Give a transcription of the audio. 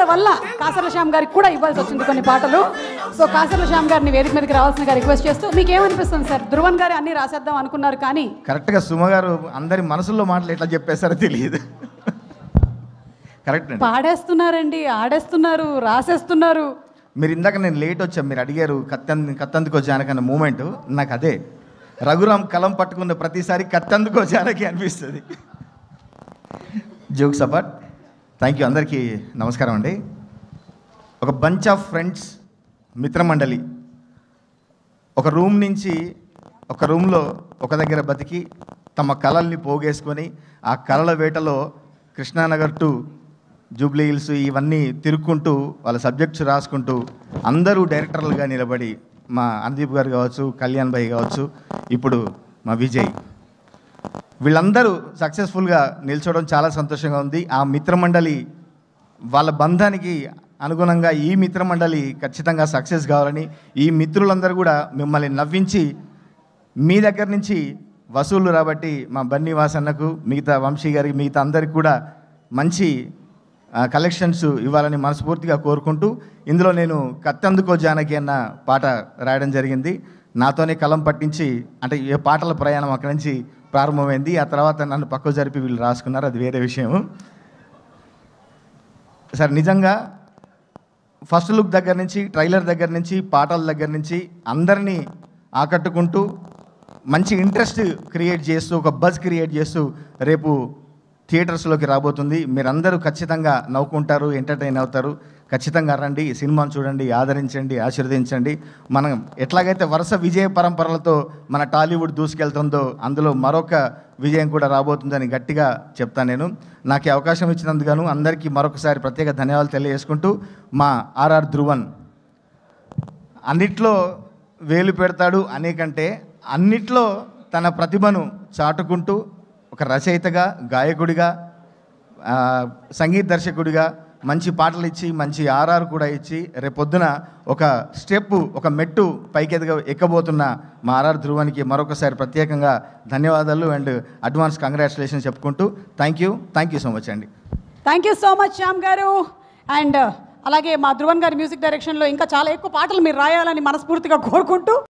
కారణాల వల్ల కాసర్ల శ్యామ్ గారికి కూడా ఇవ్వాల్సి వచ్చింది కొన్ని పాటలు. సో కాసర్ల శ్యామ్ గారిని వేదిక మీదకి రావాల్సిందిగా రిక్వెస్ట్ చేస్తూ, మీకు ఏమనిపిస్తుంది సార్? ధ్రువన్ గారు అన్ని రాసేద్దాం అనుకున్నారు కానీ కరెక్ట్గా సుమ గారు అందరి మనసుల్లో మాటలు ఎట్లా చెప్పేస్తారో తెలియదు. కరెక్ట్ అండి, పాడేస్తున్నారండి, ఆడేస్తున్నారు, రాసేస్తున్నారు. మీరు ఇందాక నేను లేట్ వచ్చాను, మీరు అడిగారు కత్తందుకో జానకన్న మూమెంట్, నాకు అదే రఘురామ్ కలం పట్టుకున్న ప్రతిసారి కత్తందుకో జానకి అనిపిస్తుంది. Jokes apart, thank you. అందరికీ నమస్కారం అండి. ఒక బంచ్ ఆఫ్ ఫ్రెండ్స్, మిత్రమండలి, ఒక రూమ్ నుంచి ఒక రూమ్లో ఒక దగ్గర బతికి తమ కళల్ని పోగేసుకొని ఆ కళల వేటలో కృష్ణానగర్ టు జూబ్లీ హిల్స్ ఇవన్నీ తిరుక్కుంటూ వాళ్ళ సబ్జెక్ట్స్ రాసుకుంటూ అందరూ డైరెక్టర్లుగా నిలబడి, మా అనుదీప్ గారు కావచ్చు, కళ్యాణ్ భాయ్ కావచ్చు, ఇప్పుడు మా విజయ్, వీళ్ళందరూ సక్సెస్ఫుల్గా నిల్చోవడం చాలా సంతోషంగా ఉంది. ఆ మిత్రమండలి వాళ్ళ బంధానికి అనుగుణంగా ఈ మిత్రమండలి ఖచ్చితంగా సక్సెస్ కావాలని, ఈ మిత్రులందరూ కూడా మిమ్మల్ని నవ్వించి మీ దగ్గర నుంచి వసూళ్ళు రాబట్టి మా బన్నీ వాసన్నకు, మిగతా వంశీ గారికి, మిగతా అందరికి కూడా మంచి కలెక్షన్స్ ఇవ్వాలని మనస్ఫూర్తిగా కోరుకుంటూ, ఇందులో నేను కత్తందుకో జానకి అన్న పాట రాయడం జరిగింది. నాతోనే కలం పట్టించి, అంటే ఏ పాటల ప్రయాణం అక్కడి నుంచి ప్రారంభమైంది. ఆ తర్వాత నన్ను పక్కకు జరిపి వీళ్ళు రాసుకున్నారు, అది వేరే విషయం. సార్ నిజంగా ఫస్ట్ లుక్ దగ్గర నుంచి, ట్రైలర్ దగ్గర నుంచి, పాటల దగ్గర నుంచి అందరినీ ఆకట్టుకుంటూ మంచి ఇంట్రెస్ట్ క్రియేట్ చేస్తూ, ఒక బజ్ క్రియేట్ చేస్తూ రేపు థియేటర్స్లోకి రాబోతుంది. మీరందరూ ఖచ్చితంగా నవ్వుకుంటారు, ఎంటర్టైన్ అవుతారు. ఖచ్చితంగా రండి, సినిమాను చూడండి, ఆదరించండి, ఆశీర్వదించండి. మనం ఎట్లాగైతే వరుస విజయ పరంపరలతో మన టాలీవుడ్ దూసుకెళ్తుందో అందులో మరొక విజయం కూడా రాబోతుందని గట్టిగా చెప్తాను నేను. నాకు ఈ అవకాశం ఇచ్చినందుకు అందరికీ మరొకసారి ప్రత్యేక ధన్యవాదాలు తెలియజేసుకుంటూ, మా ఆర్ఆర్ ధ్రువన్ అన్నిట్లో వేలు పెడతాడు అనేకంటే అన్నిట్లో తన ప్రతిభను చాటుకుంటూ ఒక రచయితగా, గాయకుడిగా, సంగీత దర్శకుడిగా మంచి పాటలు ఇచ్చి, మంచి ఆర్ఆర్ కూడా ఇచ్చి, రేపొద్దున ఒక స్టెప్, ఒక మెట్టు పైకి ఎక్కబోతున్న మా ఆర్ఆర్ ధ్రువానికి మరొకసారి ప్రత్యేకంగా ధన్యవాదాలు అండ్ అడ్వాన్స్ కంగ్రాచులేషన్స్ చెప్పుకుంటూ థ్యాంక్ యూ సో మచ్ అండి. Thank you so much Shyam గారు. అండ్ అలాగే మా ధ్రువన్ గారి మ్యూజిక్ డైరెక్షన్లో ఇంకా చాలా ఎక్కువ పాటలు మీరు రాయాలని మనస్ఫూర్తిగా కోరుకుంటూ